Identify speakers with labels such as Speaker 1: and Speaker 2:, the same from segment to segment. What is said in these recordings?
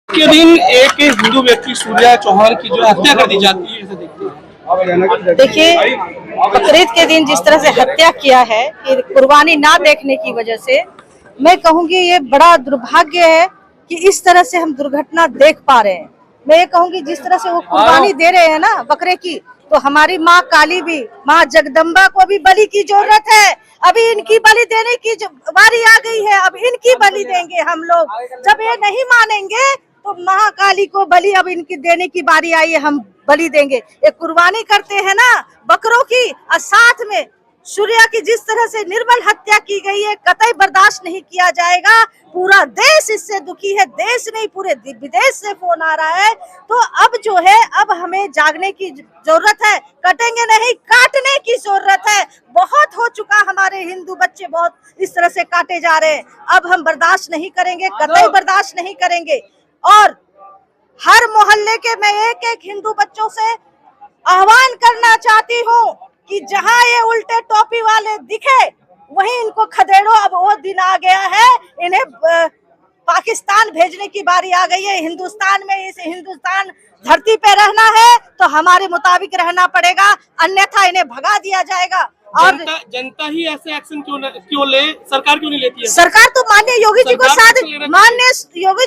Speaker 1: के दिन एक हिंदू व्यक्ति सूर्या चौहान की जो हत्या कर दी जाती है, ऐसा देखते हैं।
Speaker 2: देखिए, बकरीद के दिन जिस तरह से हत्या किया है कि कुर्बानी ना देखने की वजह से, मैं कहूंगी ये बड़ा दुर्भाग्य है कि इस तरह से हम दुर्घटना देख पा रहे हैं। मैं ये कहूंगी जिस तरह से वो कुर्बानी दे रहे हैं ना बकरे की, तो हमारी माँ काली भी, माँ जगदम्बा को भी बलि की जरूरत है। अभी इनकी बलि देने की बारी आ गई है, अब इनकी बलि देंगे हम लोग। जब ये नहीं मानेंगे तो महाकाली को बलि अब इनकी देने की बारी आई है, हम बलि देंगे। ये कुर्बानी करते हैं ना बकरों की, और साथ में सूर्या की जिस तरह से निर्मल हत्या की गई है, कतई बर्दाश्त नहीं किया जाएगा। पूरा देश इससे दुखी है, देश नहीं पूरे विदेश से फोन आ रहा है। तो अब जो है, अब हमें जागने की जरूरत है, कटेंगे नहीं काटने की जरूरत है। बहुत हो चुका, हमारे हिंदू बच्चे बहुत इस तरह से काटे जा रहे हैं। अब हम बर्दाश्त नहीं करेंगे, कतई बर्दाश्त नहीं करेंगे। और हर मोहल्ले के मैं एक एक हिंदू बच्चों से आह्वान करना चाहती हूँ कि जहाँ ये उल्टे टोपी वाले दिखे वहीं इनको खदेड़ो। अब वो दिन आ गया है, इन्हें पाकिस्तान भेजने की बारी आ गई है। हिंदुस्तान में, इस हिंदुस्तान धरती पे रहना है तो हमारे मुताबिक रहना पड़ेगा, अन्यथा इन्हें भगा दिया जाएगा। और
Speaker 1: जनता ही ऐसे एक्शन क्यों ले, सरकार क्यों नहीं लेती है?
Speaker 2: सरकार तो माननीय योगी जी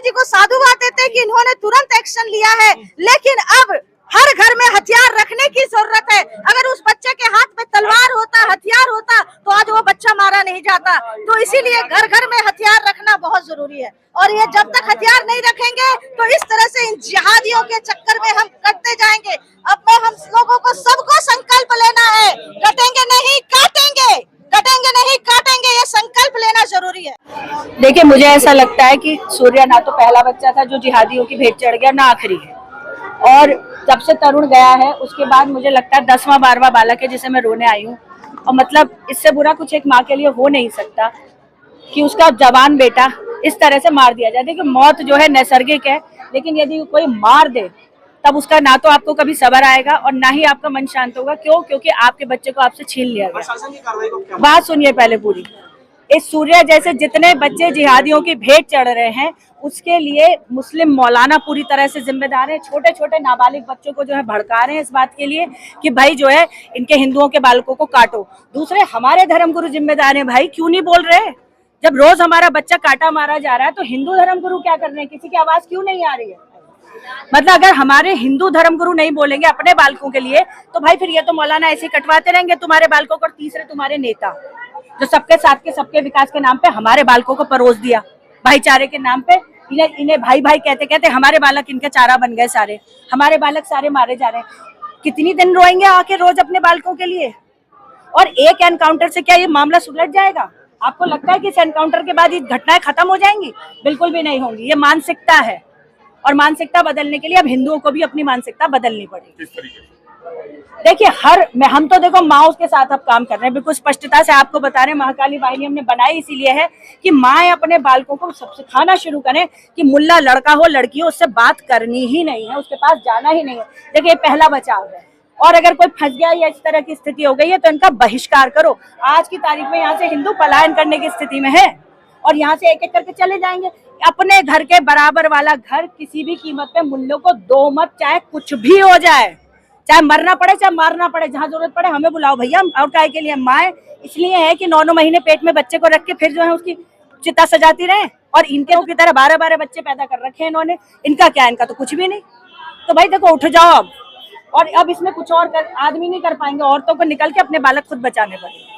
Speaker 2: को साधुवाद देते हैं कि इन्होंने तुरंत एक्शन लिया है, लेकिन अब हर घर में हथियार रखने की जरूरत है। अगर उस बच्चे के हाथ में तलवार होता, हथियार होता, तो आज वो बच्चा मारा नहीं जाता। तो इसीलिए घर घर में हथियार रखना बहुत जरूरी है। और ये जब तक हथियार नहीं रखेंगे तो इस तरह से इन जिहादियों के चक्कर में हम कटते जाएंगे। अब मैं हम लोगों को सबको संकल्प लेना है, कटेंगे नहीं काटेंगे, कटेंगे नहीं काटेंगे, ये संकल्प लेना जरूरी है। देखिए, मुझे ऐसा लगता है कि सूर्या ना तो पहला बच्चा था जो जिहादियों की भेंट चढ़ गया, ना आखिरी है। और जब से तरुण गया है उसके बाद मुझे लगता है 10वां 12वां बालक है जिसे मैं रोने आई हूँ। और मतलब इससे बुरा कुछ एक माँ के लिए हो नहीं सकता कि उसका जवान बेटा इस तरह से मार दिया जाए। देखिए, मौत जो है नैसर्गिक है, लेकिन यदि कोई मार दे तब उसका ना तो आपको कभी सब्र आएगा और ना ही आपका मन शांत होगा। क्यों? क्योंकि आपके बच्चे को आपसे छीन लिया गया। बात सुनिए पहले पूरी। इस सूर्या जैसे जितने बच्चे जिहादियों की भेंट चढ़ रहे हैं उसके लिए मुस्लिम मौलाना पूरी तरह से जिम्मेदार है। छोटे छोटे नाबालिग बच्चों को जो है भड़का रहे हैं इस बात के लिए कि भाई जो है इनके हिंदुओं के बालकों को काटो। दूसरे हमारे धर्मगुरु जिम्मेदार हैं। भाई क्यों नहीं बोल रहे? जब रोज हमारा बच्चा काटा मारा जा रहा है तो हिंदू धर्मगुरु क्या कर रहे हैं? किसी की आवाज क्यों नहीं आ रही है? मतलब अगर हमारे हिंदू धर्मगुरु नहीं बोलेंगे अपने बालकों के लिए तो भाई फिर ये तो मौलाना ऐसे कटवाते रहेंगे तुम्हारे बालकों को। तीसरे तुम्हारे नेता जो सबके साथ के सबके विकास के नाम पे हमारे बालकों को परोस दिया, भाईचारे के नाम पे इन्हें भाई भाई कहते कहते हमारे बालक इनके चारा बन गए। सारे हमारे बालक सारे मारे जा रहे हैं। कितनी दिन रोएंगे आके रोज अपने बालकों के लिए? और एक एनकाउंटर से क्या ये मामला सुलझ जाएगा? आपको लगता है कि इस एनकाउंटर के बाद ये घटनाएं खत्म हो जाएंगी? बिल्कुल भी नहीं होंगी। ये मानसिकता है और मानसिकता बदलने के लिए अब हिंदुओं को भी अपनी मानसिकता बदलनी पड़ेगी। देखिए, हम तो देखो माओ के साथ अब काम कर रहे हैं, बिल्कुल स्पष्टता से आपको बता रहे हैं। महाकाली वाहिनी हमने बनाई इसीलिए है कि माएँ अपने बालकों को सब सिखाना शुरू करें कि मुल्ला लड़का हो लड़की हो उससे बात करनी ही नहीं है, उसके पास जाना ही नहीं है। देखिए, पहला बचाव है। और अगर कोई फंस गया या इस तरह की स्थिति हो गई है तो इनका बहिष्कार करो। आज की तारीख में यहाँ से हिंदू पलायन करने की स्थिति में है और यहाँ से एक एक करके चले जाएंगे। अपने घर के बराबर वाला घर किसी भी कीमत पे मुल्लों को दो मत, चाहे कुछ भी हो जाए, चाहे मरना पड़े चाहे मारना पड़े, जहाँ जरूरत पड़े हमें बुलाओ भैया। और काय के लिए माए इसलिए है कि 9-9 महीने पेट में बच्चे को रख के फिर जो है उसकी चिता सजाती रहे। और इनके की तरह 12-12 बच्चे पैदा कर रखे हैं इन्होंने। इनका क्या? इनका तो कुछ भी नहीं। तो भाई देखो, उठ जाओ अब। और अब इसमें कुछ और आदमी नहीं कर पाएंगे, औरतों को निकल के अपने बालक खुद बचाने पड़ेंगे।